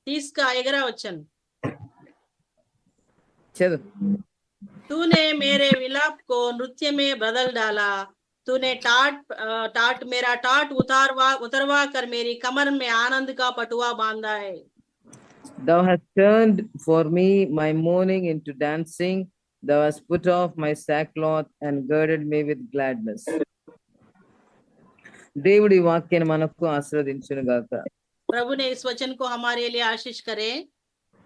30 का 11 वचन। చదువు. तूने मेरे विलाप को नृत्य में बदल डाला, तूने टाट मेरा टाट उतरवा कर मेरी कमर में आनंद का पटुआ बांधा है। Thou hast turned for me my mourning into dancing. Thou hast put off my sackcloth and girded me with gladness. దేవుడి వాక్యాన్ని మనకు ఆశీర్వదించును గాక. प्रभु ने इस वचन को हमारे लिए आशीष करे।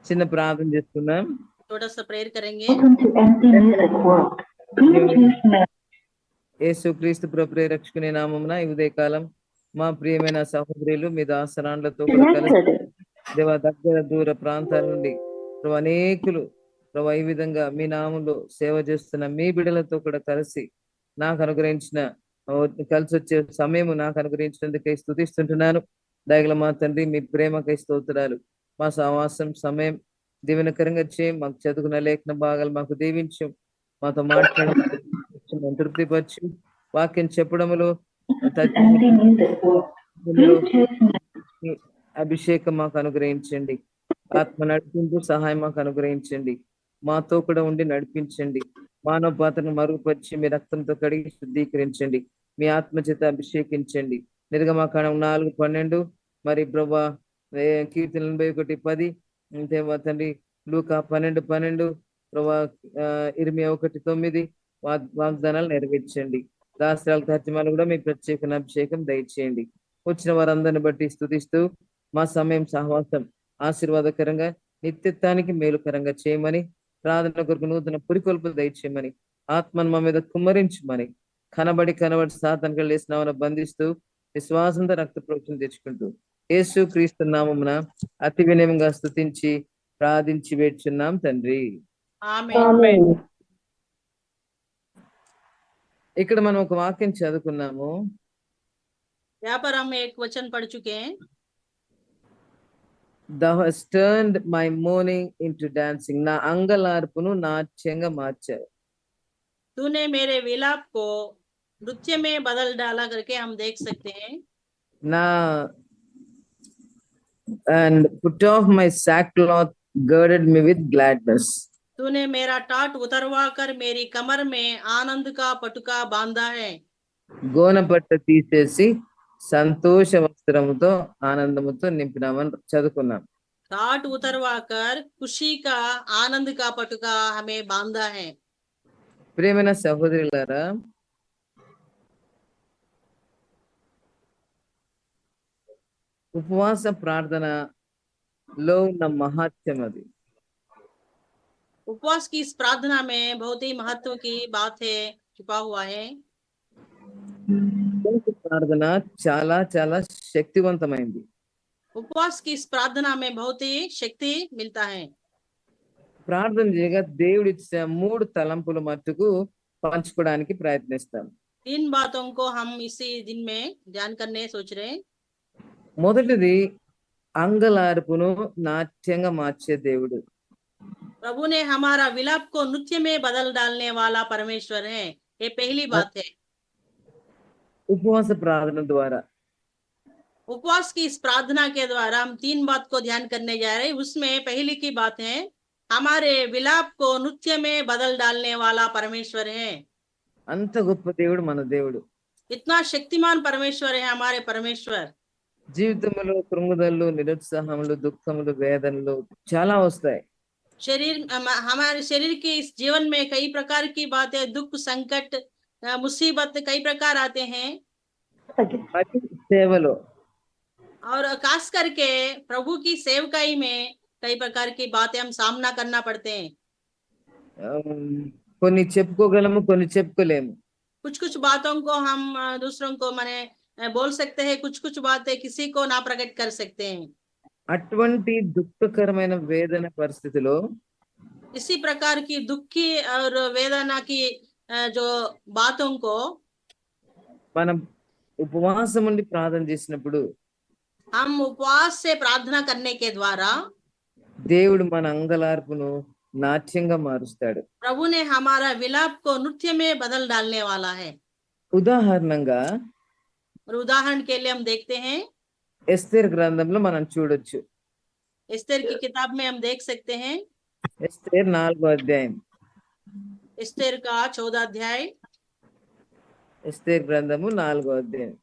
చిన్న ప్రార్థన చేసుకుందాం. थोड़ा सा प्रेयर करेंगे। యేసుక్రీస్తు ప్రభు రక్షకుని నామమున ఈ ఉదయకాలం మా ప్రియమైన సహోదరులు మీ దాసరాండ్లతో కూడా కలిసి దేవా దగ్గర దూర ప్రాంతాల నుండి ప్రభు అనేకులు ప్రభు ఈ విధంగా మీ నామంలో సేవ చేస్తున్న మీ బిడ్డలతో కూడా కలిసి నాకు అనుగ్రహించిన కలిసి వచ్చే సమయం నాకు అనుగ్రహించినందుకై స్తుతిస్తుంటున్నాను. దయగల మా తండ్రి, మీ ప్రేమకై స్తోత్రాలు. మా సహవాసం సమయం దీవెనకరంగా చేయం. మాకు చదువుకున్న లేఖన భాగాలు మాకు దీవించం. మాతో మాట్లాడడం తృప్తిపరచు. వాక్యం చెప్పడములో అభిషేకం మాకు అనుగ్రహించండి. ఆత్మ నడిపింపు సహాయం మాకు అనుగ్రహించండి. మాతో కూడా ఉండి నడిపించండి. మానవ పాత్రను మరుగుపరిచి మీ రక్తంతో కడిగి శుద్ధీకరించండి. మీ ఆత్మ చేత అభిషేకించండి. నిర్గమకాండం 4:12 మరి ప్రభా కీర్తన 81:10 దేవా తండ్రి లూకా 12:12 ప్రభా ఇర్మియా 1:9 వాగ్దానాలు నెరవేర్చండి. దాసరాల తర్జమాలు కూడా మీ ప్రత్యేక అభిషేకం దయచేయండి. వచ్చిన వారందరిని బట్టి స్తుతిస్తూ మా సమయం సహవాసం ఆశీర్వాదకరంగా నిత్యత్వానికి మేలుకరంగా చేయమని, ప్రార్థన కొరకు నూతన పురికొల్పులు దయచేయమని, ఆత్మను మా మీద కుమ్మరించమని, కనబడి సాతానికి లేసిన బంధిస్తూ విశ్వాసంతో రక్త ప్రోక్షణ తెచ్చుకుంటూ యేసు క్రీస్తు నామమున అతి వినయంగా స్తుతించి ప్రార్థించి వేడుచున్నాం తండ్రి. ఆమేన్. ఇక్కడ మనం ఒక వాక్యం చదువుకున్నాము. यहाँ पर हम एक वचन पढ़ चुके हैं। Thou hast turned my mourning into dancing. నా అంగలార్పును నాట్యంగా మార్చావు. तूने मेरे विलाप को नृत्य में बदल डाला करके हम देख सकते हैं। నా and put off my sackcloth, girded me with gladness. तूने मेरा टाट उतरवा कर मेरी कमर में आनंद का पटुका बांधा है। గోనపట్ట తీసేసి సంతోష వస్త్రముతో ఆనందముతో నింపినామని చదువుకున్నాం. टाट उतरवा कर खुशी का आनंद का पटुका हमें बांधा है। ప్రియమైన సహోదరులారా, ఉపవాస ప్రార్థనలో ఉన్న మహత్యం అది. उपवास की इस प्रार्थना में बहुत ही महत्व की बात है, छुपा हुआ है। ప్రార్థన చాలా చాలా శక్తివంతమైంది. उपवास की इस प्रार्थना में बहुत ही शक्ति मिलता है। ప్రార్థన చేయగా దేవుడిచ్చిన 3 తలంపుల మట్టుకు పంచుకోవడానికి ప్రయత్నిస్తాం. 3 बातों को हम इसी दिन में ध्यान करने सोच रहे हैं। మొదటిది అంగలార్పును నాట్యంగా మార్చే దేవుడు. प्रभु ने हमारा विलाप को नृत्य में बदल डालने वाला परमेश्वर है, ये पहली बात है। ఉపవాస ప్రార్థన ద్వారా उपवास की इस प्रार्थना के द्वारा हम 3 बात को ध्यान करने जा रहे हैं। उसमें पहली की बात है हमारे विलाप को नृत्य में बदल डालने वाला परमेश्वर है। అంత గొప్ప దేవుడు మన దేవుడు. इतना शक्तिमान परमेश्वर है हमारे परमेश्वर। జీవితంలో కృంగుదలు, నిరుత్సాహములు, దుఃఖములు, వేదనలు చాలా వస్తాయి. हमारे शरीर के इस जीवन में कई प्रकार की बातें, दुख, संकट, मुसीबत कई प्रकार आते हैं। సేవలో और खास करके प्रभु की सेवकाई में कई प्रकार की बातें हम सामना करना पड़ते हैं। కొన్ని చెప్పుకోగలము, కొన్ని చెప్పుకోలేము. कुछ कुछ बातों को हम दूसरों को माने बोल सकते हैं, कुछ कुछ बातें किसी को ना प्रकट कर सकते हैं। అటువంటి దుఃఖకరమైన వేదన పరిస్థితిలో इसी प्रकार की दुखी और वेदना की जो बातों को మనం ఉపవాసం ఉండి ప్రార్థన చేసినప్పుడు हम उपवास से प्रार्थना करने के द्वारा దేవుడు మన అంగలార్పును నాట్యంగా మారుస్తాడు. प्रभु ने हमारा विलाप को नृत्य में बदल डालने वाला है। ఉదాహరణంగా और उदाहरण के लिए हम देखते हैं ఎస్తేర్ గ్రంథంలో మనం చూడొచ్చు. एस्तेर की किताब में हम देख सकते हैं, ఎస్తేర్ 4వ అధ్యాయం. एस्तेर का 14 अध्याय, ఎస్తేర్ గ్రంథము 4వ అధ్యాయం.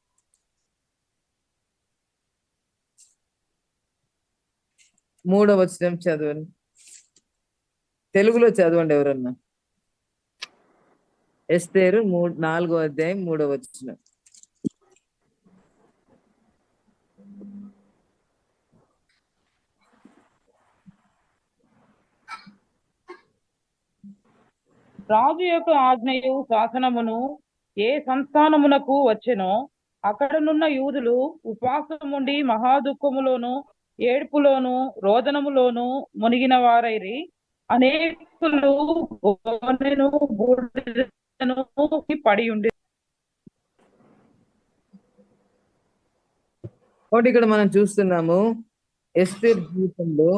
3వ వచనం చదవండి. తెలుగులో చదవండి ఎవరన్నా. ఎస్తేరు 4వ అధ్యాయం 3వ వచనం. రాజు యొక్క ఆజ్ఞయు శాసనమును ఏ సంస్థానమునకు వచ్చెనో అక్కడనున్న యూదులు ఉపవాసముండి మహాదుఃఖములోను ఏడ్పులోను రోదనములోను మునిగిన వారైరి. అనేకులు గోనెను బూడిదను పడి ఉండి. కాబట్టి ఇక్కడ మనం చూస్తున్నాము ఎస్తేర్ జీవితంలో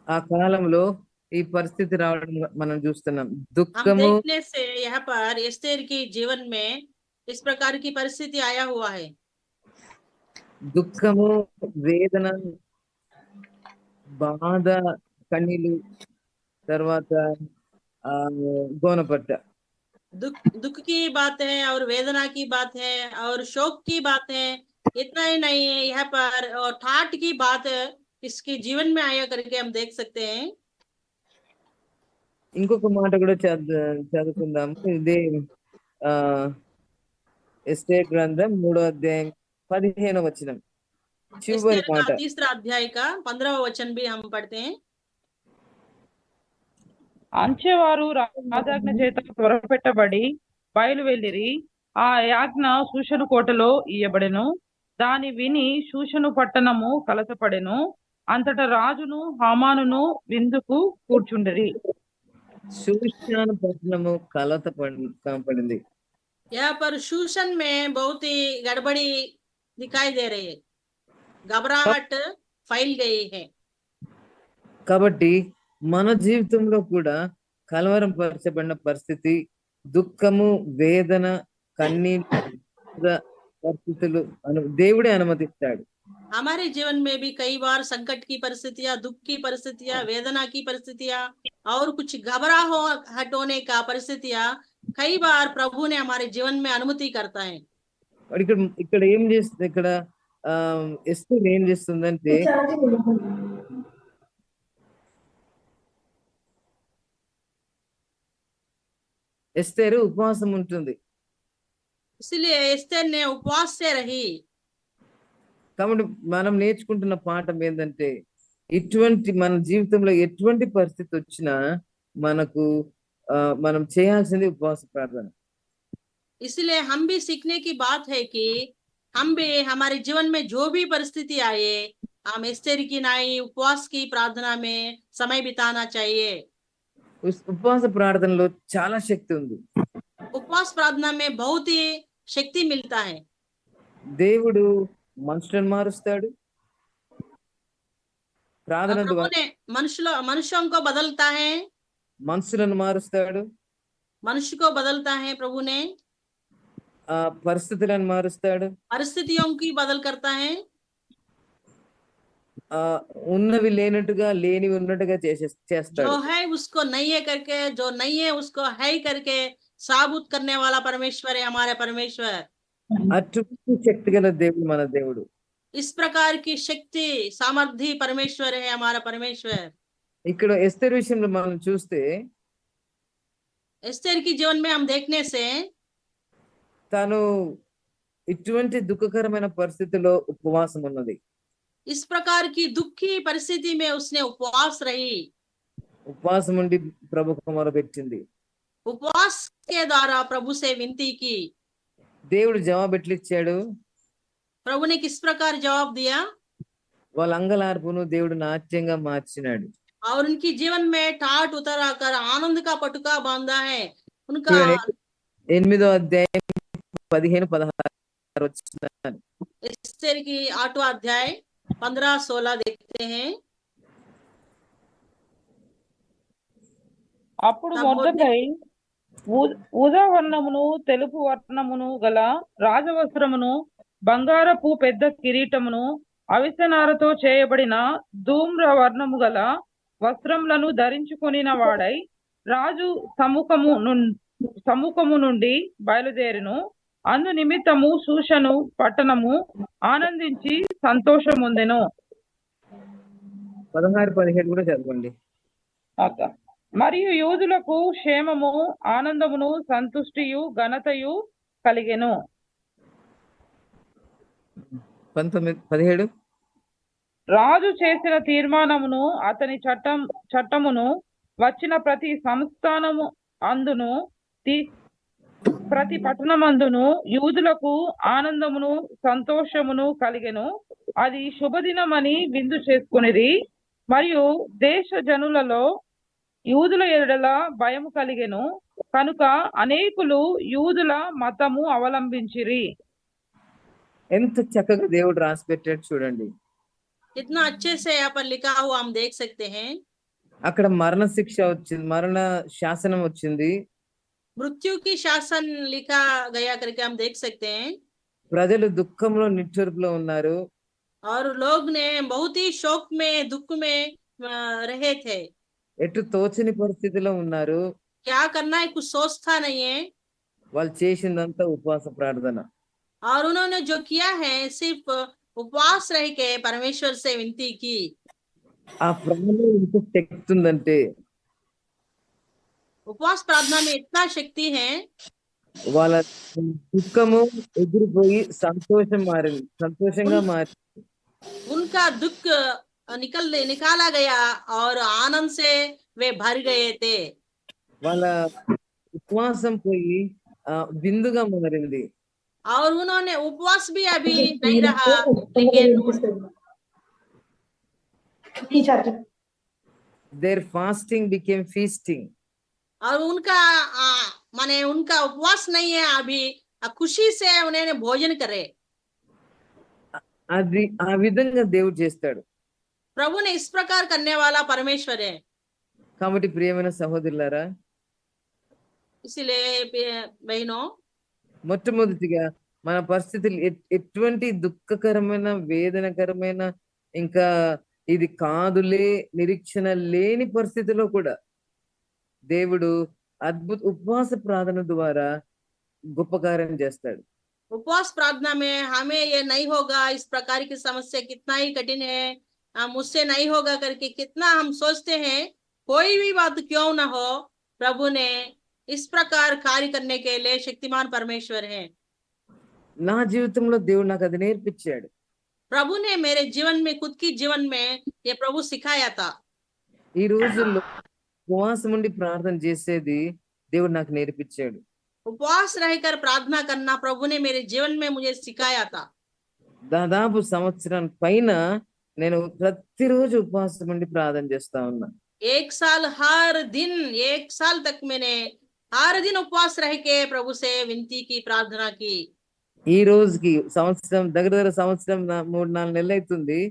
ఆ కాలంలో ఈ పరిస్థితి రావడం మనం చూస్తున్నాం. हम దుఃఖము देखने से यहाँ पर एस्तेर की जीवन में इस प्रकार की परिस्थिति आया हुआ है. దుఃఖము, వేదన, బాధ, కన్నీలు, తర్వాత గోనపట్ట. दुख दुख की बात है और वेदना की बात है और शोक की बात है. इतना ही नहीं है, यहाँ पर और ठाट की बात इसके जीवन में आया करके हम देख सकते हैं. ఇంకొక మాట కూడా చదువుకుందాము. ఇది ఎస్తేర్ గ్రంథం 3వ అధ్యాయం 15వ వచనం చివరి एस्तेर మాట. का 3रा अध्याय का 15वां वचन भी हम पढ़ते हैं. అంచెవారు రాజాజ్ఞ చేత త్వరపెట్టబడి బయలువెళ్ళిరి. ఆ యాజ్ఞ శూషను కోటలో ఇయ్యబడెను. దాని విని శూషను పట్టణము కలతపడెను. అంతట రాజును హామానును విందుకు కూర్చుండిరి. శూషాను పట్టణము కనపడింది. यहाँ पर शूशन में बहुत ही गड़बड़ी दिखाई दे रही है, घबराहट फैल गई है. కాబట్టి మన జీవితంలో కూడా కలవరం పరచబడిన పరిస్థితి, దుఃఖము, వేదన, కన్నీరు పరిస్థితులు దేవుడే అనుమతిస్తాడు. हमारे जीवन में भी कई बार संकट की परिस्थितियां, दुख की परिस्थितियां, वेदना की परिस्थितियां और कुछ घबराहट होने का परिस्थितियां कई बार प्रभु ने हमारे जीवन में अनुमति करता है. ఇక్కడ ఏం చేస్తుంది, ఇక్కడ ఎస్తేర్ ఏం చేస్తుందంటే ఎస్తేరు ఉపవాసం ఉంటుంది. इसलिए एस्तेर ने उपवास से रही. కాబట్టి మనం నేర్చుకుంటున్న పాఠం ఏంటంటే ఇటువంటి మన జీవితంలో ఎటువంటి పరిస్థితి వచ్చినా మనకు మనం చేయాల్సింది ఉపవాస ప్రార్థన. इसलिए हम भी सीखने की बात है कि हम भी हमारे जीवन में जो भी परिस्थिति आए, हम एस्तेर की नाई उपवास की प्रार्थना में समय बिताना चाहिए. ఉపవాస ప్రార్థనలో చాలా శక్తి ఉంది. उपवास प्रार्थना में बहुत ही शक्ति मिलता है. దేవుడు మనుషులను మారుస్తాడు. ప్రార్థన प्रभु ने मनुष्यों को बदलता है, మనుషులను మారుస్తాడు. मनुष्य को बदलता है. प्रभु ने పరిస్థితులను మారుస్తాడు. परिस्थितियों की बदल करता है. ఉన్నవి లేనట్టుగా, లేనివి ఉన్నట్టుగా जो చేస్తాడు. है उसको नहीं है करके, जो नहीं है उसको है करके साबुत करने वाला परमेश्वर है हमारा परमेश्वर. అటువంటి శక్తి గల దేవుడు మన దేవుడు. इस प्रकार की शक्ति सामर्थ्य परमेश्वर है हमारा परमेश्वर. ఇక్కడ ఎస్తేర్ విషయంలో మనం చూస్తే एस्तेर की जीवन में हम देखने से తాను ఇటువంటి దుఃఖకరమైన పరిస్థితిలో ఉపవాసం ఉన్నది. इस प्रकार की दुखी परिस्थिति में उसने उपवास रही. ఉపవాసం ఉండి ప్రభుకు మొరపెట్టింది. उपवास के द्वारा प्रभु से विनती की. దేవుడు జవాబు ఎట్లిచ్చాడు? प्रभु ने किस प्रकार जवाब दिया? వాళ్ళ అంగలార్పును దేవుడు నాట్యంగా మార్చినాడు. और उनकी जीवन में ठाट उतरा कर आनंद का पटुका बांधा है. उनका 8వ అధ్యాయం 15-16 వచనాలు. एस्तेर की 8वां अध्याय 15-16 देखते हैं. అప్పుడు మొర్దెకై ఊదా వర్ణమును తెలుపు వర్ణమును గల రాజవస్త్రమును బంగారపు పెద్ద కిరీటమును అవిసెనారతో చేయబడిన ధూమ్ర వర్ణము గల వస్త్రములను ధరించుకొనిన వాడై రాజు సముఖము నుండి బయలుదేరిను. అందు నిమిత్తము శూషను పట్టణము ఆనందించి సంతోషముందెను. 16-17 కూడా చదవండి. మరియు యూదులకు క్షేమము, ఆనందమును, సంతుష్టియు, ఘనతయు కలిగెను. 17 రాజు చేసిన తీర్మానమును అతని చట్టమును వచ్చిన ప్రతి సంస్థానము అందును ప్రతి పట్టణమందును యూదులకు ఆనందమును సంతోషమును కలిగెను. అది శుభదినమని విందు చేసుకునేది. మరియు దేశ జనులలో యూదుల ఎడల భయము కలిగెను కనుక అనేకులు యూదుల మతము అవలంబించిరి. ఎంత చక్కగా దేవుడు రాసి పెట్టాడు చూడండి. कितना अच्छे से यहाँ पर लिखा हुआ हम देख सकते हैं. అక్కడ మరణ శిక్ష వచ్చింది, మరణ శాసనం వచ్చింది. मृत्यु की शासन लिखा गया करके हम देख सकते हैं. ప్రజలు దుఃఖంలో నిట్టూర్పులో ఉన్నారు. और लोग ने बहुत ही शोक में, दुख में रहे थे. ఎటు తోచని పరిస్థితిలో ఉన్నారు. क्या करना है कुछ सोचता नहीं है. వాళ్ళు చేసిందంతా ఉపవాస ప్రార్థన. और उन्होंने जो किया है सिर्फ उपवास रह के परमेश्वर से विनती की. ఆ ప్రార్థన ఎంత శక్తి ఉందంటే, उपवास प्रार्थना में इतना शक्ति है. వాళ్ళ దుఃఖము ఎగిరిపోయి సంతోషంగా మారి उनका दुख निकाला गया और आनंद से वे भर गए थे. వాళ్ళ ఉపవాసం పోయి విందుగా మారింది. और उन्होंने उपवास भी अभी नहीं रहा, लेकिन their fasting became feasting. और उनका माने उनका उपवास नहीं है अभी, खुशी से उन्हें भोजन करे. అది ఆ విధంగా దేవుడు చేస్తాడు. प्रभु ने इस प्रकार करने वाला परमेश्वर है. కాబట్టి ప్రియమైన సహోదరులారా, इसलिए बहनों, మొట్టమొదటిగా మన పరిస్థితులు ఎటువంటి దుఃఖకరమైన, వేదనకరమైన, ఇంకా ఇది కాదులే, నిరీక్షణ లేని పరిస్థితిలో కూడా దేవుడు ఉపవాస ప్రార్థన ద్వారా గొప్ప కార్యం చేస్తాడు. उपवास प्रार्थना में हमें ये नहीं होगा, इस प्रकार की समस्या कितना ही कठिन है, मुझसे नहीं होगा करके कितना हम सोचते हैं, कोई भी बात क्यों ना हो, प्रभु ने इस प्रकार कार्य करने के लिए शक्तिमान परमेश्वर है. నా జీవితంలో దేవుడు నాకు అది నేర్పించాడు. प्रभु ने मेरे जीवन में, खुद की जीवन में ये प्रभु सिखाया था. ఈ రోజుల్లో ఉపవాసం ఉండి ప్రార్థన చేసేది దేవుడు నాకు నేర్పించాడు. उपवास रहकर प्रार्थना करना प्रभु ने मेरे जीवन में मुझे सिखाया था. దాదాపు సంవత్సరం పైన నేను ప్రతిరోజు ఉపవాసం ఉండి ప్రార్థన చేస్తా ఉన్నా. एक साल हर दिन, एक साल तक मैंने हर दिन उपवास रह के प्रभु से विनती की, प्रार्थना की. ఈ రోజుకి సంవత్సరం దగ్గర సంవత్సరం 3-4 నెలలు అవుతుంది.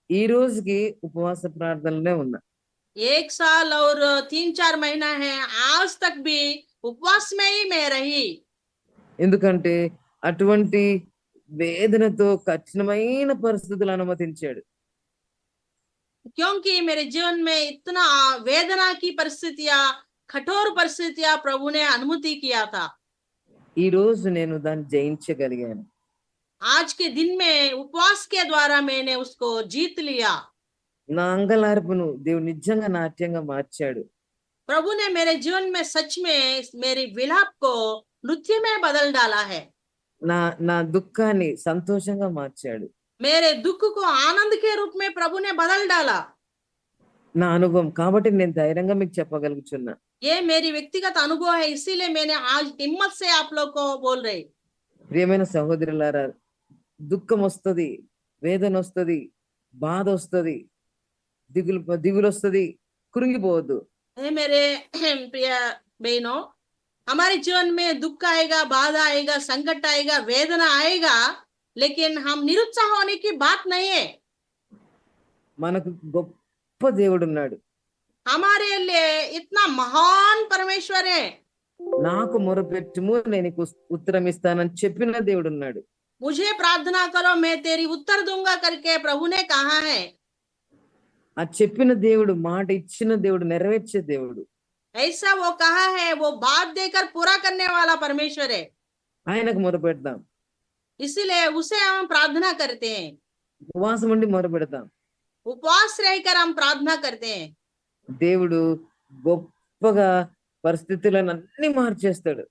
ఈ రోజుకి ఉపవాస ప్రార్థనలోనే ఉన్నా. एक साल और 3-4 महीना है, आज तक भी उपवास में ही मैं रही. ఎందుకంటే అటువంటి వేదనతో కఠినమైన పరిస్థితులు అనుమతించాడు. क्योंकि मेरे जीवन में इतना वेदना की परिस्थितियां, कठोर परिस्थितियां प्रभु ने अनुमति किया था. ఈ రోజు నేను దాన్ని జయించగలిగాను. आज के दिन में उपवास के द्वारा मैंने उसको जीत लिया. నా అంగలార్పును దేవుడు నిజంగా నాట్యంగా మార్చాడు. प्रभु ने मेरे जीवन में सच में मेरी विलाप को नृत्य में बदल डाला है. నా దుఃఖాన్ని సంతోషంగా మార్చాడు. मेरे दुख को आनंद के रूप में प्रभु ने बदल डाला. నా అనుభవం కాబట్టి నేను ధైర్యంగా మీకు చెప్పగలుగుతున్నా. ये मेरी व्यक्तिगत अनुभव है, इसीलिए मैंने आज हिम्मत से आप लोग को बोल रही. ప్రియమైన సహోదరులారా, దుఃఖం వస్తుంది, వేదన వస్తుంది, బాధ వస్తుంది, దిగులు వస్తుంది, కృంగిపోవద్దు. मेरे प्रिय बहनों, हमारे जीवन में दुख आएगा, बाधा आएगा, संकट आएगा, वेदना आएगा, लेकिन हम निरुत्साह होने की बात नहीं है. మనకు గొప్ప దేవుడు ఉన్నాడు. हमारे लिए इतना महान परमेश्वर है. నాకు మొరపెట్టుము నేను నీకు ఉత్తరం ఇస్తానని చెప్పిన దేవుడు ఉన్నాడు. मुझे प्रार्थना करो मैं तेरी उत्तर दूंगा करके प्रभु ने कहा है। ఆ చెప్పిన దేవుడు, మాట ఇచ్చిన దేవుడు, నెరవేర్చే దేవుడు. ऐसा वो कहा है, वो बात देकर पूरा करने वाला परमेश्वर है। ఆయనకు మొరపెడదాం, इसीलिए उसे हम प्रार्थना करते हैं, ఉపవాసం ఉండి మొరపెడదాం. उपवास रहकर हम प्रार्थना करते हैं। దేవుడు గొప్పగా పరిస్థితులను అన్ని మార్చేస్తాడు.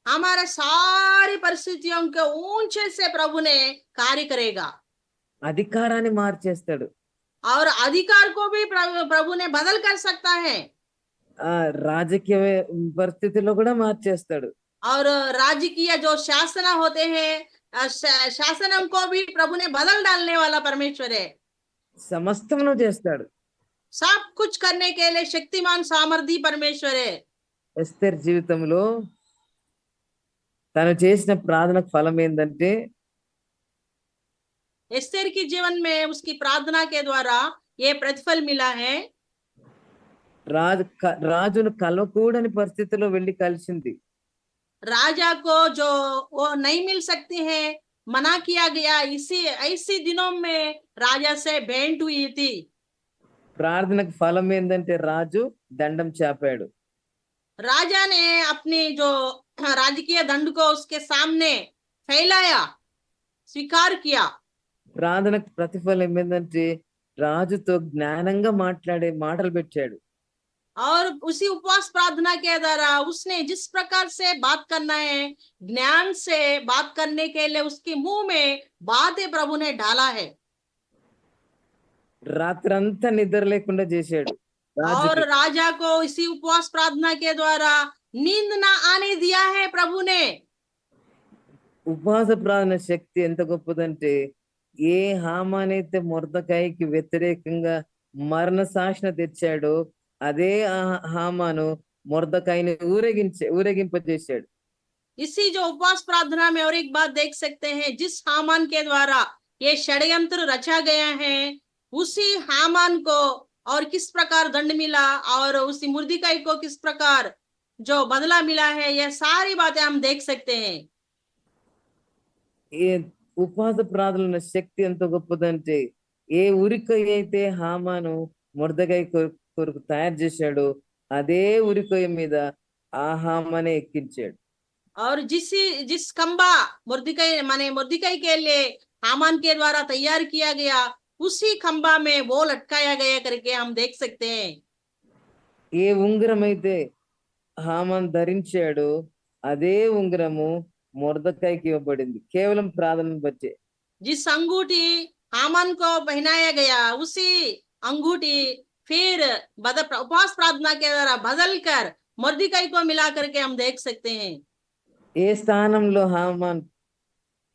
हमारे सारी परिस्थितियों के ऊंचे से प्रभु ने कार्य करेगा అధికారాన్ని మార్చేస్తాడు. और अधिकार को भी प्रभु ने बदल कर सकता है ఆ రాజకీయ పరిస్థితుల్లో కూడా మార్చేస్తాడు. और राजकीय जो शासन होते हैं, शासनों को भी प्रभु ने बदल डालने वाला परमेश्वर है। సమస్తమును చేస్తాడు. सब कुछ करने के लिए शक्तिमान सामर्थी परमेश्वर है। ఎస్తేర్ జీవితంలో తను చేసిన ప్రార్థనకు ఫలం ఏంటంటే, एस्तेर की जीवन में उसकी प्रार्थना के द्वारा ये प्रतिफल मिला है। రాజును కలవకూడని పరిస్థితిలో వెళ్ళి కలిసింది. राजा को जो वो नहीं मिल सकती है, मना किया गया, इसी ऐसी दिनों में राजा से भेंट हुई थी। ప్రార్థనకు ఫలం ఏంటంటే రాజు దండం చాపాడు. राजा ने अपनी जो राजकीय दंड को उसके सामने फैलाया, स्वीकार किया। ప్రార్థనకు ప్రతిఫలం ఏంటంటే రాజుతో జ్ఞానంగా మాట్లాడే మాటలు పెట్టాడు. और उसी उपवास प्रार्थना के द्वारा उसने जिस प्रकार से बात करना है, ज्ञान से बात करने के लिए उसके मुंह में बातें प्रभु ने डाला है। రాత్రంతా నిద్ర లేకుండా చేశాడు और రాజుకి. राजा को इसी उपवास प्रार्थना के द्वारा नींद ना आने दिया है प्रभु ने। ఉపవాస ప్రార్థన శక్తి ఎంత గొప్పదంటే, ఏ హామానైతే మొర్దకాయికి వ్యతిరేకంగా మరణ శాసన తెచ్చాడో అదే హామాను మొర్దకాయిని ఊరేగింపజేశాడు. इसी जो उपवास प्रार्थना में और एक बात देख सकते हैं, जिस हामान के द्वारा ये षड्यंत्र रचा गया है, उसी हामान को और किस प्रकार दंड मिला और उसी मुर्दिकाई को किस प्रकार जो बदला मिला है, यह सारी बातें हम देख सकते हैं। ఏ ఉపవాస ప్రార్థన శక్తి ఎంత గొప్పదంటే, ఏ ఉరికొయ్య అయితే హామాను మొర్దకాయ కొరకు తయారు చేశాడో అదే ఉరికొయ్య మీద ఆ హామానే ఎక్కించాడు. और जिस खंबा मुर्दिकाई के लिए हामान के द्वारा तैयार किया गया, उसी खंबा में वो लटकाया गया करके हम देख सकते हैं। ఏ ఉంగరం అయితే హామాన్ ధరించాడో అదే ఉంగరము మొర్దకాయకి ఇవ్వబడింది, కేవలం ప్రార్థన బట్టే. जिस अंगूठी हामान को पहनाया गया, उसी अंगूठी फिर उपवास प्रार्थना के द्वारा बदल कर मुर्दिकाई को मिला करके हम देख सकते हैं। ఏ స్థానంలో హామాన్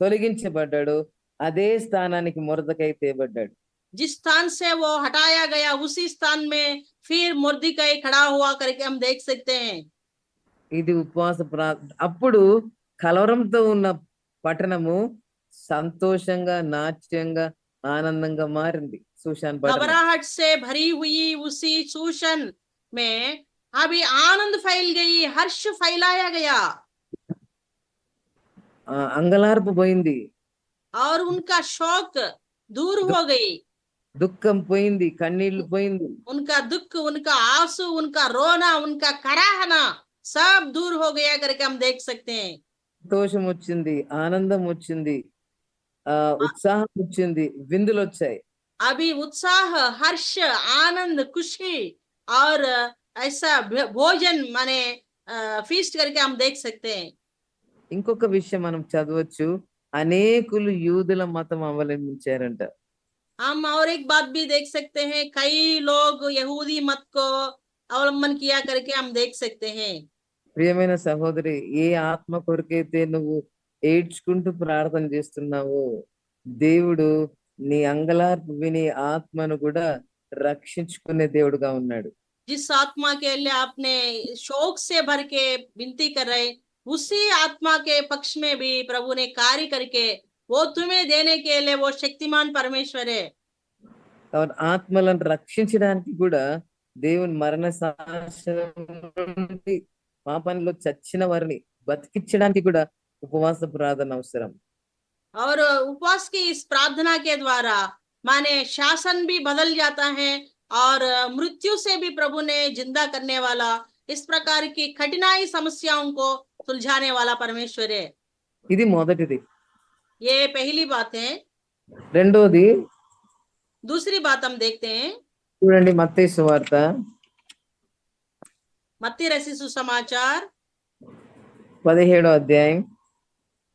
తొలగించబడ్డాడో అదే స్థానానికి మొర్దకాయ తేబడ్డాడు. जिस स्थान से वो हटाया गया, उसी स्थान में फिर मुर्दिकाई खड़ा हुआ करके हम देख सकते हैं। ఇది ఉపవాస ప్రార్థన. అప్పుడు కలవరంతో ఉన్న పట్టణము సంతోషంగా, నాట్యంగా, ఆనందంగా మారింది. సుషాన్ పట్టణం घबराहट से भरी हुई उसी सूशन में अभी आनंद फैल गई, हर्ष फैलाया गया అంగలార్పు పోయింది, और उनका शौक दूर हो गई, దుఃఖం పోయింది, కన్నీళ్లు పోయింది. उनका दुख, उनका आंसू, उनका रोना, उनका कराहना सब दूर हो गया करके हम देख सकते हैं। సంతోషం వచ్చింది, ఆనందం వచ్చింది, ఉత్సాహం వచ్చింది, విందులు వచ్చాయి. अभी उत्साह, हर्ष, आनंद, खुशी और ऐसा भोजन माने फीस्ट करके हम देख सकते हैं। ఇంకొక విషయం మనం చదవచ్చు, అనేకులు యూదుల మతం అవలంబించారంట. हम और एक बात भी देख सकते हैं, कई लोग यहूदी मत को अवलंबन किया करके हम देख सकते हैं। ప్రియమైన సహోదరి, ఏ ఆత్మ కొరకైతే నువ్వు ఏడ్చుకుంటూ ప్రార్థన చేస్తున్నావో, దేవుడు నీ అంగలార్పు విని ఆత్మను కూడా రక్షించుకునే దేవుడుగా ఉన్నాడు. जिस आत्मा के लिए आपने शोक से भर के विनती कर रहे, उसी आत्मा के पक्ष में भी प्रभु ने कार्य करके वो तुम्हें देने के लिए वो शक्तिमान परमेश्वर है। కాబట్టి ఆత్మలను రక్షించడానికి కూడా దేవుని మరణ శాసనం నుండి పాపంలో చచ్చిన వారిని బతికించడానికి కూడా ఉపవాస ప్రార్థన అవసరం. और उपवास की इस प्रार्थना के द्वारा माने शासन भी बदल जाता है और मृत्यु से भी प्रभु ने जिंदा करने वाला, इस प्रकार की कठिनाई समस्याओं को सुलझाने वाला परमेश्वर है। ఇది మొదటిది. ये पहली बात है। రెండోది दूसरी बात हम देखते हैं చూడండి, మత్తయి సువార్త मत्ती रची सुसमाचार 17వ అధ్యాయం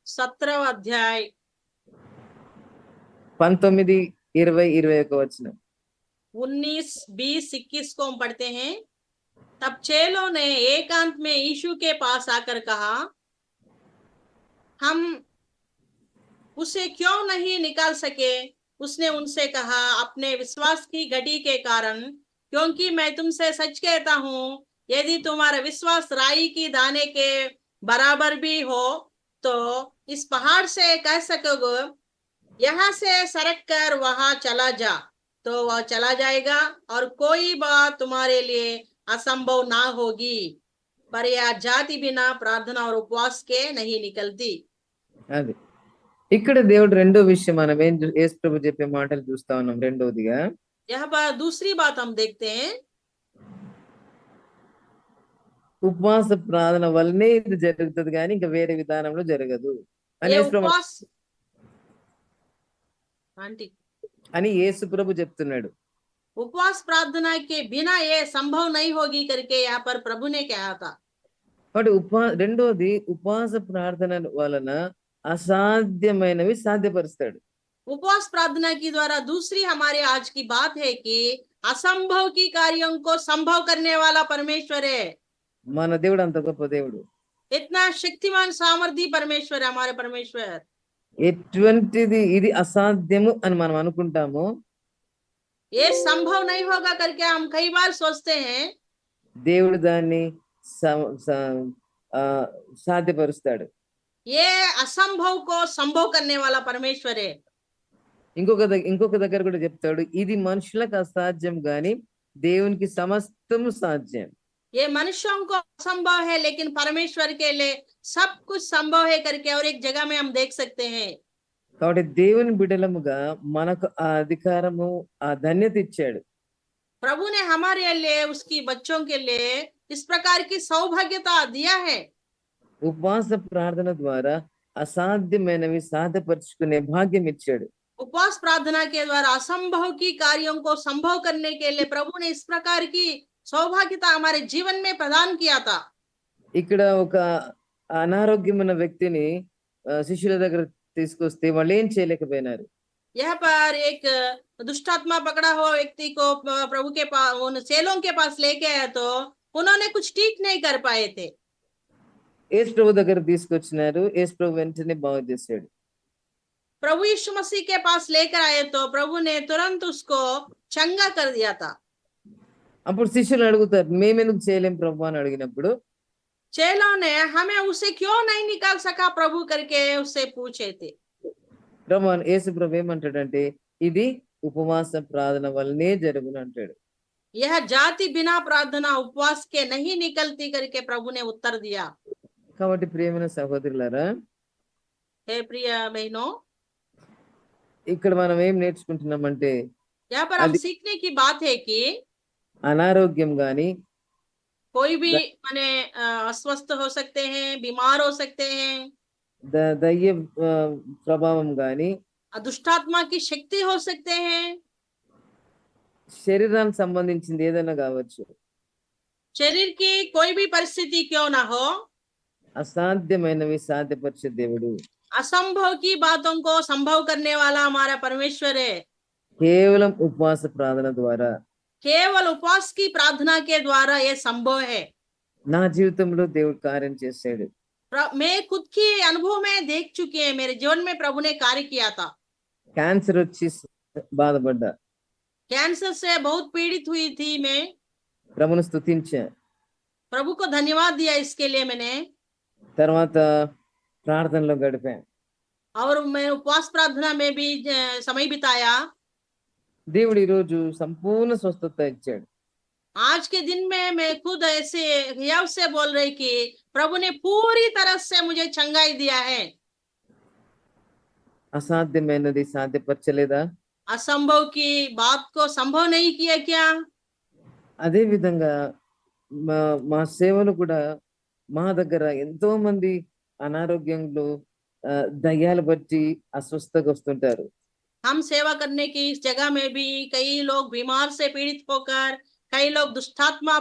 17वां अध्याय 19, 20, 21 వచనం. 19, 20, 21 को हम पढ़ते हैं। तब चेलों ने एकांत में यीशु के पास आकर कहा, हम उसे क्यों नहीं निकाल सके? उसने उनसे कहा, अपने विश्वास की घटी के कारण, क्योंकि मैं तुमसे सच कहता हूँ, यदि तुम्हारा विश्वास राई की दाने के बराबर भी हो तो इस पहाड़ से कह सकोगे, यहाँ से सरक कर वहां चला जा, तो वह चला जाएगा और कोई बात तुम्हारे लिए असंभव ना होगी। पर यह जाति बिना प्रार्थना और उपवास के नहीं निकलती। అది ఇక్కడ దేవుడు రెండో విషయం మనం యేసు ప్రభు చెప్పే మాటలు చూస్తా ఉన్నాం. రెండోదిగా यहाँ पर दूसरी बात हम देखते हैं, ఉపవాస ప్రార్థన వల్లనే ఇది జరుగుతుంది, కానీ ఇంకా వేరే విధానంలో జరగదు అని ये యేసు ప్రభు उपवास आंटी అని యేసు ప్రభు చెప్తున్నాడు. उपवास प्रार्थना के बिना ये संभव नहीं होगी करके यहाँ पर प्रभु ने कहा था। కాబట్టి రెండోది ఉపవాస ప్రార్థన వలన అసాధ్యమైనవి సాధ్యపరుస్తాడు. उपवास प्रार्थना के द्वारा दूसरी हमारे आज की बात है कि असंभव की कार्यों को संभव करने वाला परमेश्वर है। మన దేవుడు అంత గొప్ప దేవుడు. इतना शक्तिमान सामर्थी परमेश्वर है हमारे परमेश्वर। ఎటువంటిది ఇది అసాధ్యము అని మనం అనుకుంటామో, ये संभव नहीं होगा करके हम कई बार सोचते हैं, దేవుడు దాన్ని సాధ్యపరుస్తాడు. ये असंभव को संभव करने वाला परमेश्वर है। ఇంకొక దగ్గర కూడా చెప్తాడు, ఇది మనుషులకు అసాధ్యం గాని దేవునికి సమస్తము సాధ్యం. ये मनुष्यों को असंभव है लेकिन परमेश्वर के लिए सब कुछ संभव है करके और एक जगह में हम देख सकते हैं। కాబట్టి దేవుని బిడ్డలముగా మనకు ఆ అధికారము, ఆ ధన్యత ఇచ్చాడు. प्रभु ने हमारे लिए, उसकी बच्चों के लिए इस प्रकार की सौभाग्यता दिया है। ఉపవాస ప్రార్థన ద్వారా అసాధ్యమైనవి సాధ్యపరుచుకునే భాగ్యం ఇచ్చాడు. उपवास प्रार्थना के द्वारा असंभव की कार्यों को संभव करने के लिए प्रभु ने इस प्रकार की सौभाग्यता हमारे जीवन में प्रदान किया था। ఇక్కడ ఒక అనారోగ్యం ఉన్న వ్యక్తిని శిష్యుల దగ్గర తీసుకొస్తే వాళ్ళు ఏం చేయలేకపోయినారు. यहाँ पर एक दुष्टात्मा पकड़ा हुआ व्यक्ति को प्रभु के पास, उन चेलों के पास लेके आया तो उन्होंने कुछ ठीक नहीं कर पाए थे। యేసు ప్రభు దగ్గర తీసుకొచ్చినారు. యేసు ప్రభు వెంటనే బాగు చేశాడు. प्रभु यीशु मसीह के पास लेकर आए तो प्रभु ने तुरंत उसको चंगा कर दिया था। అప్పుడు శిష్యులు అడుగుతారు, మేమెందుకు చేయలేం ప్రభు అని అడిగినప్పుడు, चेलों ने हमें उसे क्यों नहीं निकाल सका प्रभु करके उससे पूछे थे। యేసు ప్రభు ఏమంటాడంటే, ఇది ఉపవాస ప్రార్థన వల్లనే జరుగును అంటాడు. यह जाति बिना प्रार्थना उपवास के नहीं निकलती करके प्रभु ने उत्तर दिया। కాబట్టి ప్రియమైన సహోదరులారా, हे प्रिय बहनों, ఇక్కడ మనం ఏం నేర్చుకుంటున్నామంటే, यहाँ पर हम सीखने की बात है कि అనారోగ్యం గాని, कोई भी माने अस्वस्थ हो सकते हैं, बीमार हो सकते हैं, దయ్య ప్రభావం గాని, दुष्टात्मा की शक्ति हो सकते हैं, శరీరానికి సంబంధించింది ఏదైనా కావచ్చు, शरीर की कोई भी परिस्थिति क्यों ना हो, అసాధ్యమైనవి సాధ్యపరిచే దేవుడు. असंभव की बातों को संभव करने वाला हमारा परमेश्वर है। కేవలం ఉపవాస ప్రార్థన ద్వారా. केवल उपवास की प्रार्थना के द्वारा ये संभव है। నా జీవితంలో దేవుడు కార్యం చేశాడు. मैं खुद की अनुभव में देख चुकी है, मेरे जीवन में प्रभु ने कार्य किया था। క్యాన్సర్ వచ్చి బాధపడ్డా, कैंसर से बहुत पीड़ित हुई थी मैं। ప్రభుని స్తుతించా. प्रभु को धन्यवाद दिया इसके लिए मैंने। తర్వాత ప్రార్థనలో గడిపా. और मैं उपवास प्रार्थना में भी समय बिताया। దేవుడు ఈరోజు సంపూర్ణ స్వస్థత ఇచ్చాడు. आज के दिन में मैं खुद ऐसे हियाव से बोल रही कि प्रभु ने पूरी तरह से मुझे चंगाई दिया है। అసాధ్యమైనది సాధ్యపరచలేదా? असंभव की बात को संभव नहीं किया क्या? అదే విధంగా మా మా సేవలు కూడా మా దగ్గర ఎంతో మంది అనారోగ్యంలో దయ్యాలు బట్టి అస్వస్థకు వస్తుంటారు. हम सेवा करने की इस जगह में भी कई लोग बीमार से पीड़ित होकर, कई लोग दुष्टात्मा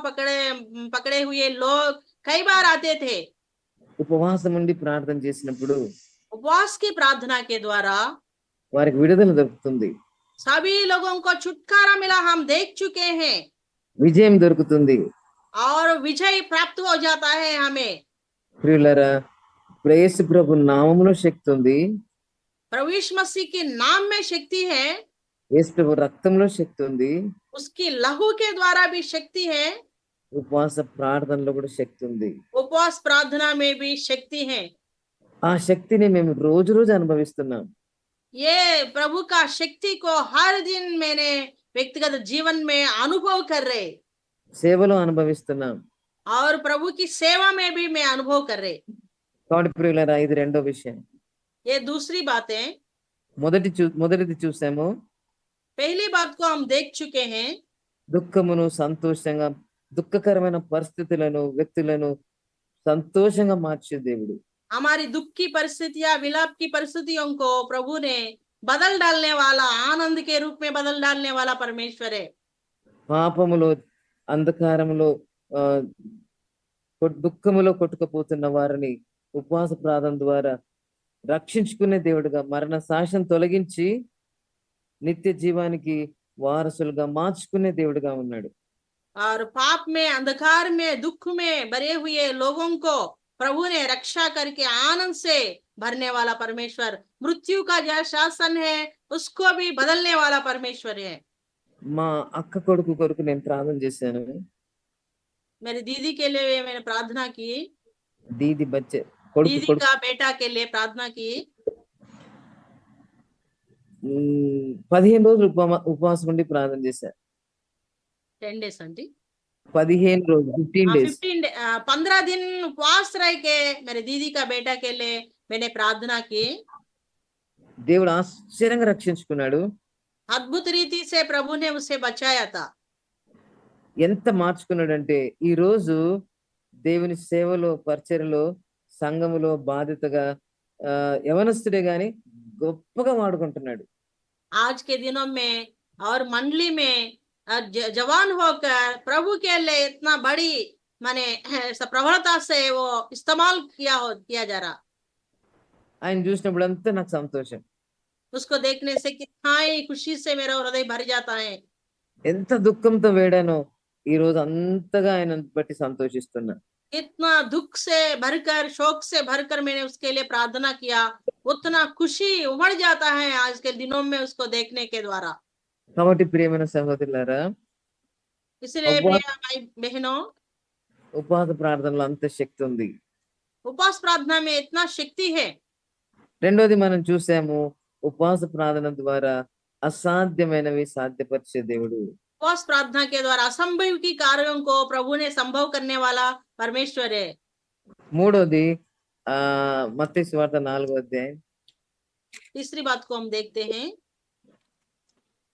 पकड़े हुए लोग कई बार आते थे। ఉపవాసం ఉండి ప్రార్థన చేసినప్పుడు उपवास की प्रार्थना के द्वारा వారికి విడుదల దొరుకుతుంది, सभी लोगों को छुटकारा मिला, हम देख चुके हैं, విజయం దొరుకుతుంది. और विजय प्राप्त हो जाता है हमें। ప్రియులరా, యేసు ప్రభు నామములో శక్తి ఉంది, प्रभु यीशु मसीह के नाम में शक्ति है, యేసు ప్రభు రక్తంలో శక్తి ఉంది, उसकी लहू के द्वारा भी शक्ति है, ఉపవాస ప్రార్థనలో కూడా శక్తి ఉంది. उपवास प्रार्थना में भी शक्ति है। ఆ శక్తిని మేము రోజు రోజు అనుభవిస్తున్నాం. ये प्रभु का शक्ति को हर दिन मैंने व्यक्तिगत जीवन में अनुभव कर रहे, సేవలో అనుభవిస్తున్నాం. और प्रभु की सेवा में भी मैं अनुभव कर रहे। కాబట్టి ప్రియులరా, ఇది రెండో విషయం. ये दूसरी बात है। మొదటిది చూసాము, पहली बात को हम देख चुके हैं, దుఃఖమును సంతోషంగా, దుఃఖకరమైన పరిస్థితులను వ్యక్తులను సంతోషంగా మార్చే దేవుడు. हमारी दुख की परिस्थितियां, विलाप की परिस्थितियों को प्रभु ने बदल डालने वाला, आनंद के रूप में बदल डालने वाला परमेश्वर है। పాపములో, అంధకారములో, దుఃఖములో కొట్టుకుపోతున్న వారిని ఉపవాస ప్రార్థన ద్వారా రక్షించుకునే దేవుడుగా, మరణ శాసనం తొలగించి నిత్య జీవానికి వారసులుగా మార్చుకునే దేవుడుగా ఉన్నాడు. और पाप में, अंधकार में, दुख में भरे हुए लोगों को प्रभु ने रक्षा करके आनंद से भरने वाला परमेश्वर, मृत्यु का जो शासन है उसको भी बदलने वाला परमेश्वर है। మా అక్క కొడుకు కొరకు నేను ప్రార్థన చేశాను. मेरी दीदी के लिए मैंने प्रार्थना की, దీది బచ్చే కొడుకు दीदी కొడుకు का बेटा के लिए प्रार्थना की। 15 రోజులు ఉపవాసం ఉండి ప్రార్థన చేశాను. 10 days आंटी, 15 రోజులు, 15 డేస్. 15 दिन उपवास रह के मेरे दीदी का बेटा के लिए मैंने प्रार्थना की। దేవుడు ఆశ్చర్యంగా రక్షించుకున్నాడు. अद्भुत रीति से प्रभु ने उसे बचाया था। ఎంత మార్చుకున్నాడంటే ఈ రోజు దేవుని సేవలో, పరిచర్యలో, సంఘములో బాధ్యతగా యవనస్తుడే గాని గొప్పగా వాడుకుంటున్నాడు. आज के दिनों में और मंडली में जवान होकर प्रभु के लिए इतना बड़ी माने प्रबलता से वो इस्तेमाल किया जा रहा। ఆయన చూసినప్పుడు అంతా నాకు సంతోషం. उसको देखने से कितना ही खुशी से मेरा हृदय भर जाता है। ఎంత దుఃఖంతో వేడానో ఈ రోజు అంతగా ఆయన బట్టి సంతోషిస్తున్నా. इतना दुख से भरकर, शोक से भरकर मैंने उसके लिए प्रार्थना किया, उतना खुशी उमड़ जाता है आज के दिनों में उसको देखने के द्वारा। కాబట్టి ప్రియమైన సహోదరులారా, इसलिए प्रिय भाई बहनों, ఉపవాస ప్రార్థనలో అంత శక్తి ఉంది. उपवास प्रार्थना में इतना शक्ति है। రెండోది మనం చూసాము, ఉపవాస ప్రార్థన ద్వారా అసాధ్యమైనవి సాధ్యపరిచే దేవుడు. उपवास प्रार्थना के द्वारा असंभव की कार्यों को प्रभु ने संभव करने वाला परमेश्वर है। మూడోది మత్తయి సువార్త 4వ అధ్యాయం. तीसरी बात को हम देखते हैं,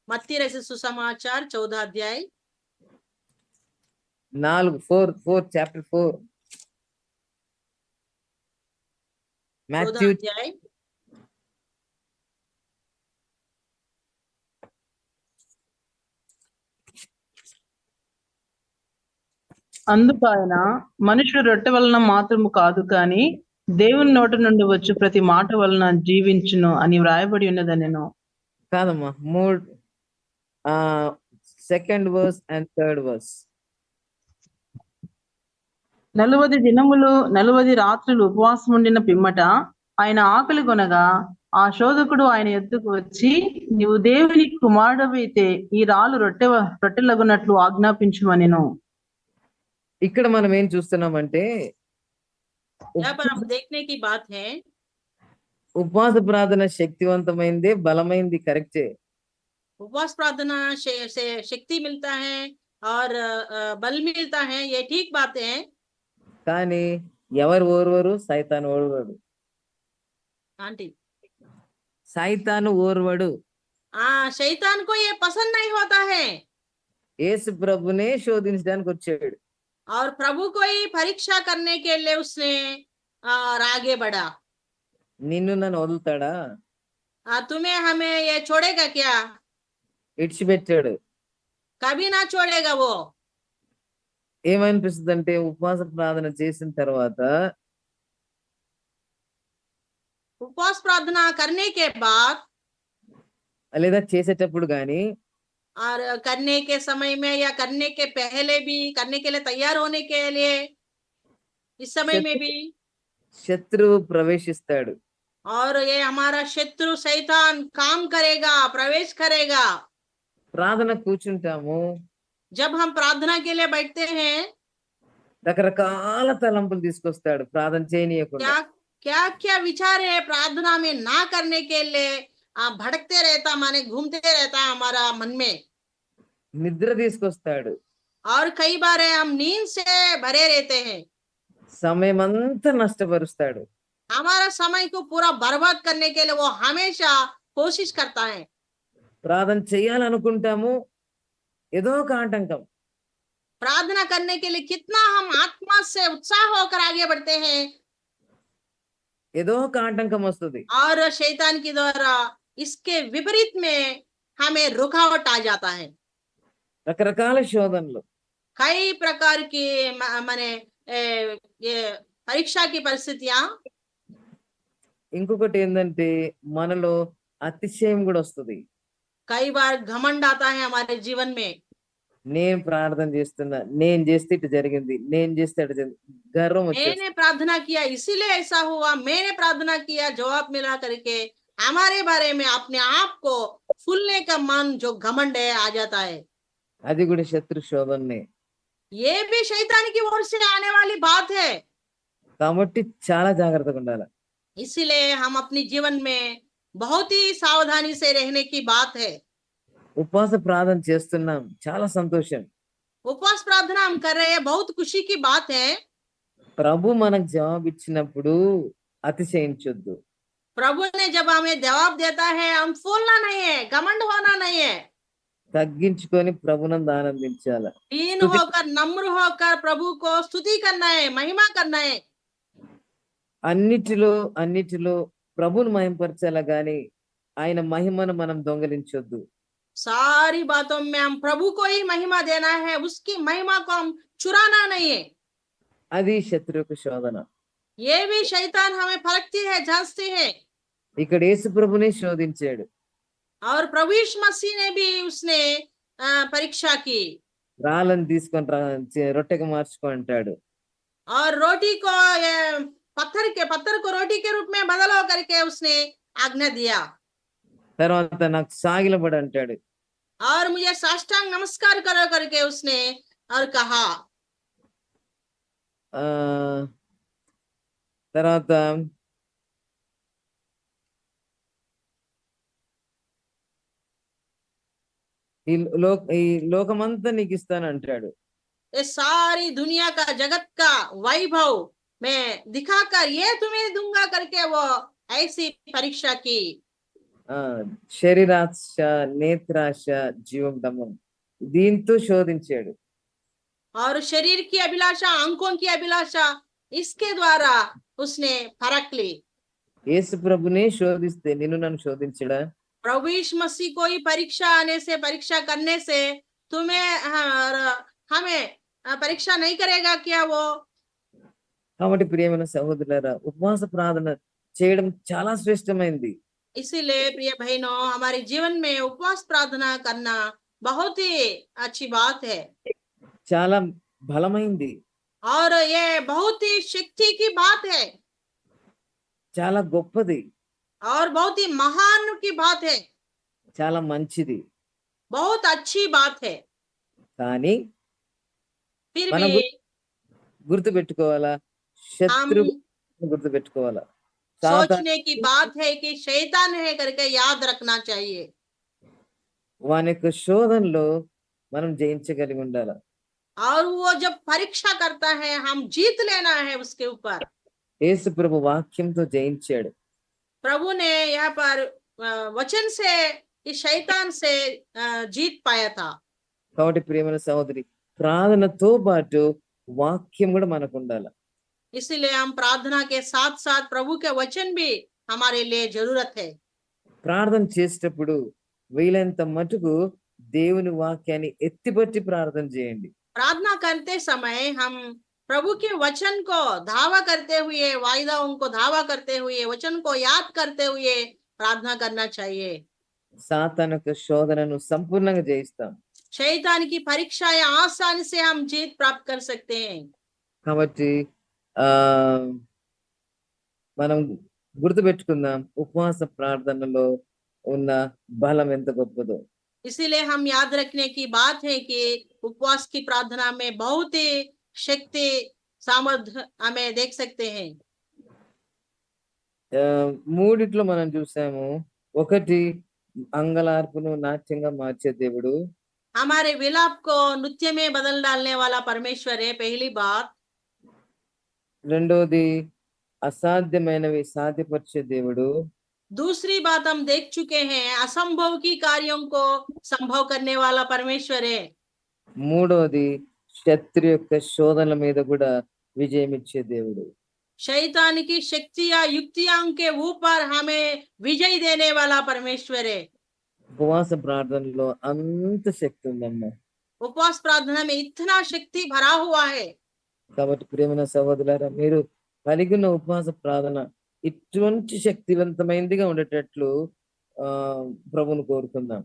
मत्ती रचित सुसमाचार 14 अध्याय 4 chapter 4 14 Matthew अध्याय అందుకు ఆయన, మనుషుడు రొట్టె వలన మాత్రము కాదు కానీ దేవుని నోటి నుండి వచ్చు ప్రతి మాట వలన జీవించును అని వ్రాయబడి ఉన్నదనెను. కాదమ్మా, 2nd verse and 3rd verse. 40 దినములు 40 రాత్రులు ఉపవాసం ఉండిన పిమ్మట ఆయన ఆకలి కొనగా ఆ శోధకుడు ఆయన ఎద్దుకు వచ్చి, నీవు దేవుని కుమారుడవైతే ఈ రాళ్ళు రొట్టెలగునట్లు ఆజ్ఞాపించుమనెను. ఇక్కడ మనం ఏం చూస్తున్నామంటే, यहाँ पर हम देखने की बात है, ఉపవాస ప్రార్థన శక్తివంతమైంది, బలమైంది, కరెక్టే. उपवास प्रार्थना से शक्ति मिलता है और बल मिलता है, ये ठीक बात है। కానీ ఎవరు ఓర్వరు? సైతాన్ ఓర్వరు. आंटी, సైతాను ఓర్వడు. शैतान को ये पसंद नहीं होता है యేసు ప్రభునే శోధించడానికి వచ్చాడు. और प्रभु को ही परीक्षा करने के लिए उसने और आगे बढ़ा। నిన్ను నన్ను వదులుతాడా? तुम्हें हमें ये छोड़ेगा क्या? ఇడిచిపెట్టాడు. कभी ना छोड़ेगा वो। ఏమనిపిస్తుంది అంటే ఉపవాస ప్రార్థన చేసిన తర్వాత उपवास प्रार्थना करने के बाद లేదా చేసేటప్పుడు గాని और करने के समय में या करने के पहले भी, करने के लिए तैयार होने के लिए इस समय में भी, శత్రువు ప్రవేశిస్తాడు. और ये हमारा शत्रु शैतान काम करेगा, प्रवेश करेगा। ప్రార్థన కూర్చుంటాము, जब हम प्रार्थना के लिए बैठते हैं, రకరకాల తలంపులు తీసుకొస్తాడు ప్రార్థన చేయనీయకుండా. क्या क्या क्या विचार है प्रार्थना में ना करने के लिए भटकते रहता, माने घूमते रहता है हमारा मन में। నిద్ర తీసుకొస్తాడు. और कई बार हम नींद से भरे रहते हैं, సమయం అంతా నష్టపరుస్తాడు. हमारा समय को पूरा बर्बाद करने के लिए वो हमेशा कोशिश करता है। ప్రార్థన చేయాలనుకుంటాము, ఏదో ఒక ఆటంకం. प्रार्थना करने के लिए कितना हम आत्मा से उत्साह होकर आगे बढ़ते हैं, ఏదో ఒక ఆటంకం వస్తుంది. और शैतान के द्वारा इसके विपरीत में हमें रुकावट आ जाता है। రకరకాల శోధనలు. कई प्रकार की माने ये परीक्षा की परिस्थितियां। ఇంకొకటి ఏంటంటే మనలో అతిశయం కూడా వస్తుంది. कई बार घमंड आता है हमारे जीवन में। నేను ప్రార్థన చేస్తున్నా, నేను చేస్తే ఇటు జరిగింది, నేను చేస్తే అటు జరిగింది, గర్వం వచ్చేస్తుంది. मैंने प्रार्थना किया इसीलिए ऐसा हुआ, मैंने प्रार्थना किया जवाब मिला करके हमारे बारे में अपने आप को फूलने का मन जो घमंड है आ जाता है। అది కూడా శత్రు శోధనే. ये भी शैतान की ओर से आने वाली बात है। కాబట్టి చాలా జాగ్రత్తగా ఉండాలి. इसीलिए हम अपने जीवन में बहुत ही सावधानी से रहने की बात है। ఉపవాస ప్రార్థన చేస్తున్నాం, చాలా సంతోషం. उपवास प्रार्थना हम कर रहे हैं, बहुत खुशी की बात है। ప్రభు మనకు జవాబు ఇచ్చినప్పుడు అతిశయించొద్దు. प्रभु ने जब हमें जवाब देता है, हम फूलना नहीं है, घमंड होना नहीं है, తగ్గించుకొని ప్రభునందు ఆనందించాలి. दीन होकर नम्र होकर प्रभु को स्तुति करना है, महिमा करना है। అన్నిటిలో ప్రభుని మహిమపరచాలి గాని ఆయన మహిమను మనం దొంగలించొద్దు. सारी बातों में हम प्रभु को ही महिमा देना है, उसकी महिमा को हम चुराना नहीं है। అది శత్రువుకు శోధన. ये भी शैतान हमें परखती है, जांचती है। ఇక్కడ యేసు ప్రభునే శోధించాడు. और प्रभु यीशु मसीह ने भी उसने परीक्षा की। రాళ్ళని తీసుకొని రొట్టెగా మార్చుకో అంటాడు. और रोटी को पत्थर को रोटी के रूप में बदलो करके उसने आज्ञा दिया। తర్వాత నాకు సాగిలబడి అంటాడు. और मुझे साष्टांग नमस्कार करो करके उसने और कहा। ఆ తర్వాత ఈ లోకమంతా నీకు ఇస్తాను అంటాడు. ये सारी दुनिया का जगत का वैभव मैं दिखाकर ये तुम्हें दूंगा करके वो ऐसी परीक्षा की। శరీరాశ, నేత్రాశ, జీవం దమం దీంతో శోధించాడు. और शरीर की अभिलाषा, आंखों की अभिलाषा, इसके द्वारा उसने परख ली। యేసు ప్రభునే శోధిస్తే నిన్ను నన్ను శోధించడా? प्रभु यीशु मसीह को ही परीक्षा आने से, परीक्षा करने से तुम्हें और हमें परीक्षा नहीं करेगा क्या वो? కాబట్టి ప్రియమైన సహోదరులారా, ఉపవాస ప్రార్థన చేయడం చాలా శ్రేష్టమైంది. इसीलिए प्रिय बहनों, हमारे जीवन में उपवास प्रार्थना करना बहुत ही अच्छी बात है చాలా బలమైంది, और ये बहुत ही शक्ति की बात है చాలా గొప్పది, और बहुत ही महान की बात है, చాలా మంచిది. बहुत अच्छी बात है। కానీ फिर మనం भी గుర్తు పెట్టుకోవాలా, శత్రు గుర్తు పెట్టుకోవాలా. सोचने की बात है कि शैतान है करके याद रखना चाहिए। వాని యొక్క శోధనలో మనం జయించగలిగి ఉండాలి. और वो जब परीक्षा करता है, हम जीत लेना है उसके ऊपर। యేసు ప్రభు వాక్యంతో జయించాడు. प्रभु ने यहाँ पर वचन से इस शैतान से जीत पाया था। కాబట్టి ప్రియమైన సహోదరి, ప్రార్థనతో పాటు వాక్యం కూడా మనకు ఉండాలి. इसीलिए हम प्रार्थना के साथ साथ प्रभु के वचन भी हमारे लिए जरूरत है। ప్రార్థన చేసేటప్పుడు వీలైనంత మటుకు దేవుని వాక్యాన్ని ఎత్తిపట్టి ప్రార్థన చేయండి. प्रार्थना करते समय हम प्रभु के वचन को धावा करते हुए, वायदाओं को धावा करते हुए, वचन को याद करते हुए प्रार्थना करना चाहिए। సాతాను యొక్క శోధనను సంపూర్ణంగా జయిస్తాం. शैतान की परीक्षाएं आसानी से हम जीत प्राप्त कर सकते हैं। కాబట్టి ఆ మనం గుర్తుపెట్టుకుందాం, ఉపవాస ప్రార్థనలో ఉన్న బలం ఎంత గొప్పదో. इसीलिए हम याद रखने की बात है कि उपवास की प्रार्थना में बहुत ही शक्ति सामर्थ्य हमें देख सकते हैं। మూడిట్లో మనం చూసాము. ఒకటి, అంగలార్పును నాట్యంగా మార్చే దేవుడు. हमारे विलाप को नृत्य में बदल डालने वाला परमेश्वर है, पहली बात। రెండోది, అసాధ్యమైనవి సాధ్యపరిచే దేవుడు. दूसरी बात हम देख चुके हैं, असंभव की कार्यों को संभव करने वाला परमेश्वर है। మూడోది, శత్రు యొక్క శోధనల మీద కూడా విజయం ఇచ్చే దేవుడు. शैतान की शक्तियां युक्तियां के ऊपर हमें विजय देने वाला परमेश्वर है। ఉపవాస ప్రార్థనలో అంత శక్తి ఉందమ్మా. उपवास प्रार्थना में इतना शक्ति भरा हुआ है। కాబట్టి ప్రియమైన సహోదరులారా, మీరు కలిగి ఉన్న ఉపవాస ప్రార్థన ఇటువంటి శక్తివంతమైనదిగా ఉండేటట్లు ప్రభువును కోరుకుందాం.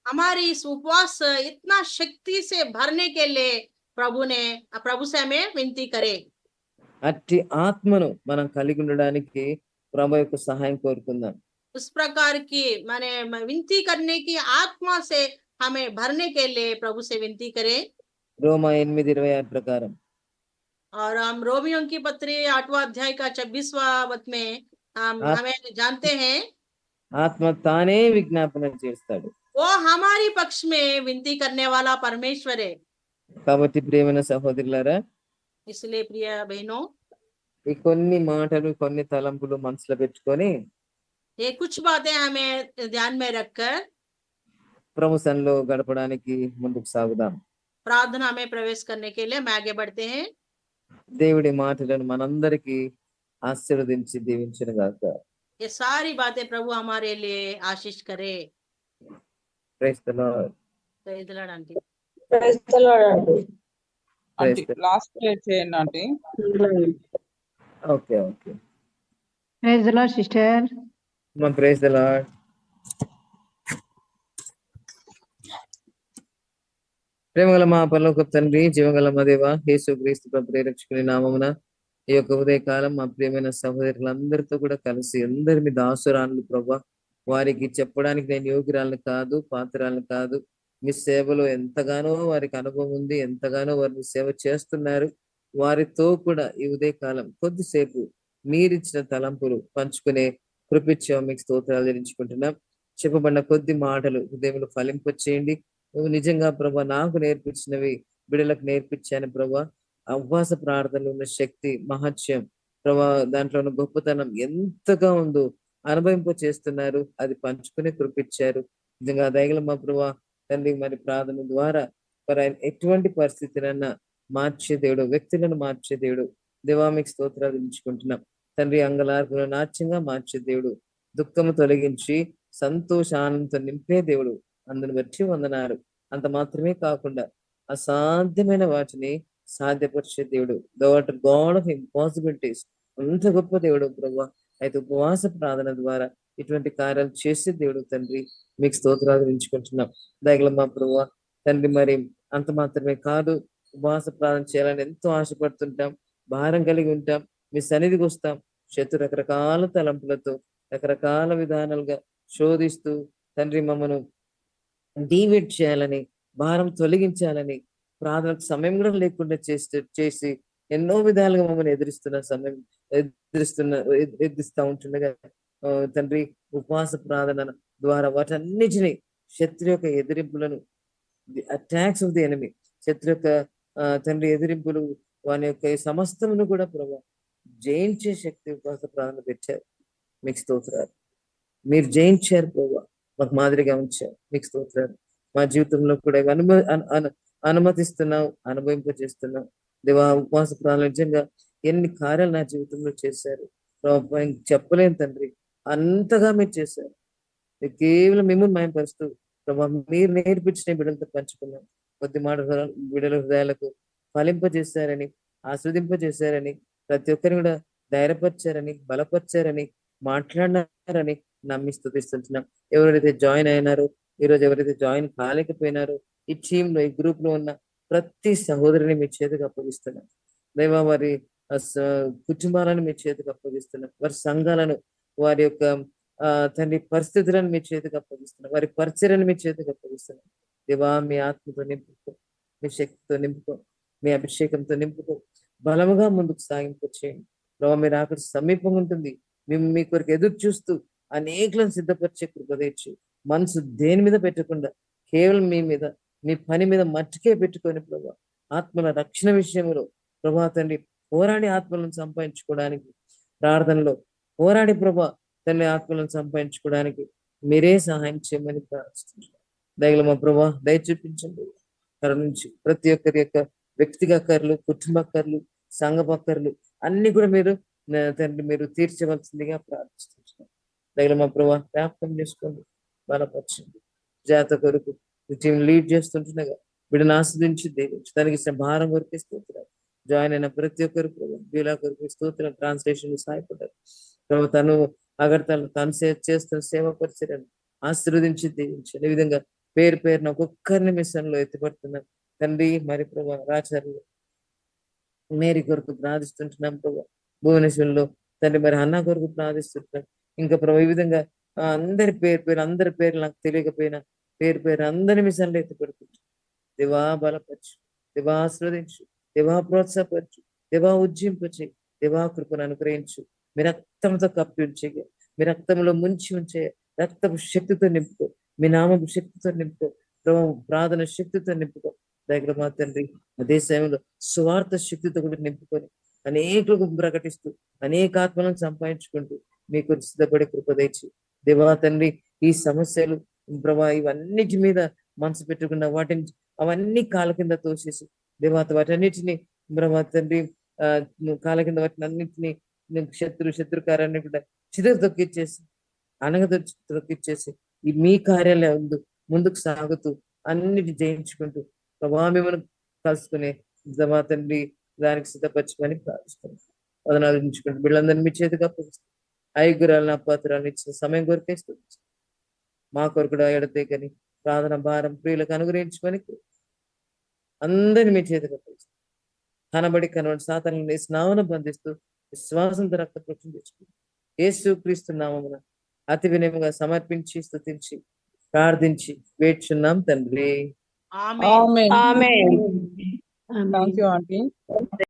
हमारी इस उपवास इतना शक्ति से भरने के लिए प्रभु से हमें विनती करे। అట్టి ఆత్మను మనం కలిగి ఉండడానికి ప్రభు యొక్క సహాయం కోరుకుందాం. उस प्रकार की माने विनती करने की आत्मा से हमें भरने के लिए प्रभु से विनती करें। రోమా 8:26 ప్రకారం और हम रोमियों की पत्री 8वां अध्याय का 26वां वचन में हमें जानते हैं, ఆత్మ తానే విజ్ఞాపన చేస్తాడు. वो हमारी पक्ष में विनती करने वाला परमेश्वर है। కాబట్టి ప్రియమైన సహోదరులారా, इसलिए प्रिय बहनों, ఈ కొన్ని మాటలు, కొన్ని తలంపులు మనసులో పెట్టుకొని ये कुछ बातें हमें ध्यान में रखकर ప్రభు సన్నిధిలో గడపడానికి ముందుకు సాగుదాం. प्रार्थना में प्रवेश करने के लिए हम आगे बढ़ते हैं। దేవుడి మాటలను మనందరికీ ఆశీర్వదించి దీవించును గాక. ये सारी बातें प्रभु हमारे लिए आशीष करे। Praise the Lord. Praise the Lord aunty. Praise aunty the last prayer చేయండి aunty. Okay okay Praise the Lord, sister. Praise the Lord. ప్రేమగల మా పరలోకపు తండ్రి, జీవగల మా దేవ, యేసుక్రీస్తు ప్రభు రక్షకుని నామమున ఈ యొక్క ఉదయకాలం మా ప్రియమైన సహోదరులందరితో కూడా కలిసి అందరి మీ దాసురాలు ప్రభా, వారికి చెప్పడానికి నేను యోగ్యురాలను కాదు, పాత్రాలను కాదు. మీ సేవలో ఎంతగానో వారికి అనుభవం ఉంది, ఎంతగానో వారిని సేవ చేస్తున్నారు. వారితో కూడా ఈ ఉదయకాలం కొద్దిసేపు మీరిచ్చిన తలంపులు పంచుకునే కృపిచ్చావు, మీకు స్తోత్రాలు చెల్లించుకుంటున్నాం. చెప్పబడిన కొద్ది మాటలు హృదయంలో ఫలింపచేయండి. నువ్వు నిజంగా ప్రభా నాకు నేర్పించినవి బిడ్డలకు నేర్పించాను ప్రభా. ఉపవాస ప్రార్థనలో ఉన్న శక్తి, మహత్యం ప్రభా, దాంట్లో ఉన్న గొప్పతనం ఎంతగా ఉందో అనుభవింప చేస్తున్నారు. అది పంచుకునే కృపిచ్చారు. నిజంగా దయగల మా ప్రభా తండ్రి, మరి ప్రార్థన ద్వారా మరి ఆయన ఎటువంటి పరిస్థితినన్నా మార్చే దేవుడు, వ్యక్తులను మార్చే దేవుడు. దేవా మీకు స్తోత్రాలు ఎంచుకుంటున్నాం తండ్రి. అంగలార్పును నాట్యంగా మార్చే దేవుడు, దుఃఖము తొలగించి సంతోషానంతో నింపే దేవుడు. అందుని బట్టి వందనాలు. అంత మాత్రమే కాకుండా అసాధ్యమైన వాటిని సాధ్యపరిచే దేవుడు, ద గాడ్ ఆఫ్ ఇంపాసిబిలిటీస్. అంత గొప్ప దేవుడు ప్రభా. అయితే ఉపవాస ప్రార్థన ద్వారా ఇటువంటి కార్యాలు చేసే దేవుడు తండ్రి, మీకు స్తోత్రాలు ఎంచుకుంటున్నాం. దయగల మా ప్రభా తండ్రి, మరి అంత మాత్రమే కాదు, ఉపవాస ప్రార్థన చేయాలని ఎంతో ఆశపడుతుంటాం, భారం కలిగి ఉంటాం. మీ సన్నిధికి వస్తాం, శత్రు రకరకాల తలంపులతో రకరకాల విధానాలుగా శోధిస్తూ తండ్రి మమ్మను డీవేట్ చేయాలని, భారం తొలగించాలని, ప్రార్థనకు సమయం కూడా లేకుండా చేసి ఎన్నో విధాలుగా మమ్మల్ని ఎదిరిస్తూ ఉంటుండగా తండ్రి, ఉపవాస ప్రార్థన ద్వారా వాటన్నిటిని, శత్రు యొక్క ఎదిరింపులను, the attacks of the enemy, శత్రు యొక్క తండ్రి ఎదిరింపులు, వాని యొక్క సమస్తమును కూడా ప్రభా జయించే శక్తి ఉపవాస ప్రార్థన పెట్టారు. మీకు స్తోత్రాలు. మీరు జయించారు ప్రభా, మాకు మాదిరిగా ఉంచారు. మీకు స్తోత్రాలు. మా జీవితంలో కూడా ఇవి అనుమతిస్తున్నావు, అనుభవింపజేస్తున్నావు. దేవా, ఉపవాస ప్రాణాలు నిజంగా ఎన్ని కార్యాలు నా జీవితంలో చేశారు ప్రభా, ఇంక చెప్పలేను తండ్రి. అంతగా మీరు చేశారు. కేవలం మిమ్మల్ని మయంపరుస్తూ ప్రభా, మీరు నేర్పించిన బిడ్డలతో పంచుకున్నాం. కొద్ది మాట బిడ్డల హృదయాలకు ఫలింపజేశారని, ఆస్వాదింపజేశారని, ప్రతి ఒక్కరిని కూడా ధైర్యపరిచారని, బలపరిచారని, మాట్లాడినారని నమ్మి స్తుతిస్తున్నాం. ఎవరైతే జాయిన్ అయినారో, ఈరోజు ఎవరైతే జాయిన్ కాలేకపోయినారో, ఈ టీమ్ లో, ఈ గ్రూప్ లో ఉన్న ప్రతి సహోదరిని మీ చేతికి అప్పగిస్తున్నాం. దేవా, వారి కుటుంబాలను మీ చేతికి అప్పగిస్తున్నాం. వారి సంఘాలను, వారి యొక్క తండ్రి పరిస్థితులను మీ చేతికి అప్పగిస్తున్నాం. వారి పరిచర్యను మీ చేతికి అప్పగిస్తున్నాం. దేవా, మీ ఆత్మతో నింపుకో, మీ శక్తితో నింపుకో, మీ అభిషేకంతో నింపుకో, బలముగా ముందుకు సాగింపచేయండి ప్రభావ. మీరు అక్కడ సమీపంగా ఉంటుంది. మేము మీ కొరకు ఎదురు చూస్తూ అనేకులను సిద్ధపరిచే కృప తెచ్చి, మనసు దేని మీద పెట్టకుండా కేవలం మీ మీద, మీ పని మీద మట్టుకే పెట్టుకొని ప్రభా, ఆత్మల రక్షణ విషయంలో ప్రభా తండ్రి పోరాడి ఆత్మలను సంపాదించుకోవడానికి, ప్రార్థనలో పోరాడి ప్రభా తల్లి ఆత్మలను సంపాదించుకోవడానికి మీరే సహాయం చేయమని ప్రార్థిస్తున్నాం. దయగల మా ప్రభా, దయ చూపించండి. నుంచి ప్రతి ఒక్కరి యొక్క వ్యక్తిగతలు, కుటుంబకర్లు, సంఘపక్కర్లు అన్ని కూడా మీరు తండ్రి మీరు తీర్చవలసిందిగా ప్రార్థిస్తున్నాం. దయగల మా ప్రభా, జ్ఞాపకం చేసుకోండి, బలపరచండి. జాత కొరకు టీం లీడ్ చేస్తుంటుండగా వీడిని ఆస్వాదించి దేవించి దానికి ఇచ్చిన భారం కొరకు స్తోత్రాలు. జాయిన్ అయిన ప్రతి ఒక్కరు వీళ్ళ కొరకు స్తోత్రాలు. ట్రాన్స్లేషన్ సహాయపడ్డారు ప్రభు. తను అగర్తలు తను చేస్తున్న సేవ పరిచర్యను ఆశీర్వదించి దీవించి, ఈ విధంగా పేరు పేరున ఒక్కొక్కరిని మిషన్లో ఎత్తిపడుతున్నాం తండ్రి. మరి ప్రభు రాచార్యులు మేరీ కొరకు ప్రార్థిస్తుంటున్నాం ప్రభు. భువనేశ్వరంలో తండ్రి మరి అన్న కొరకు ప్రార్థిస్తుంటున్నాం. ఇంకా ప్రభు ఈ విధంగా అందరి పేరు నాకు తెలియకపోయినా పేరు పేరు అందరి మిషన్లో ఎత్తిపడుతుంటాం. దేవా, బలపరచు, దేవా ఆశీర్వదించు, దేవా ప్రోత్సాహపరచు, దేవా ఉజ్జింపచే, దేవా కృపను అనుగ్రహించు. మీ రక్తంతో కప్పి ఉంచే, మీ రక్తంలో ముంచి ఉంచే, రక్తపు శక్తితో నింపుకో, మీ నామపు శక్తితో నింపుకో ప్రభు, ప్రార్థన శక్తితో నింపుకో. దగ్గర మా తండ్రి అదే సమయంలో స్వార్థ శక్తితో కూడా నింపుకొని అనేకులకు ప్రకటిస్తూ అనేక ఆత్మలను సంపాదించుకుంటూ మీకు సిద్ధపడే కృప తెచ్చి దేవా తండ్రి, ఈ సమస్యలు ప్రభా ఇవన్నిటి మీద మనసు పెట్టుకున్న వాటిని అవన్నీ కాళ్ళ కింద తోసేసి దేవాత వాటన్నిటిని ప్రభా తండ్రి కాళ్ళ కింద వాటిని అన్నింటినీ శత్రుకారాన్ని కూడా చిదురు తొక్కిచ్చేసి, తొక్కిచ్చేసి ఈ మీ కార్యాలయం ముందుకు సాగుతూ అన్నిటి జయించుకుంటూ ప్రభా మిమ్మల్ని కలుసుకునే దేవా తండ్రి దానికి సిద్ధపరచుకొని ప్రార్థిస్తున్నాం. వదనాలించుకుంటూ వీళ్ళందరినీ మీ చేతిగా అప్పగిస్తాం. ఐగురాలను అపాత్రాలను ఇచ్చిన సమయం కొరికేస్తుంది. మా కొరకు కూడా ఎడతే కానీ ప్రార్థన భారం ప్రియులకు అనుగ్రహించుకొని అందరినీ మీ చేతిగా అప్పగిస్తాం. కనబడి సాతానులను స్నావన బంధిస్తూ విశ్వాసంతో రక్త ప్రోక్షణ తెచ్చుకుంటాం. యేసు క్రీస్తు నామమున అతి వినయముగా సమర్పించి స్తుతించి ప్రార్థించి వేడుచున్నాం తండ్రి. ఆమేన్. Thank you aunty.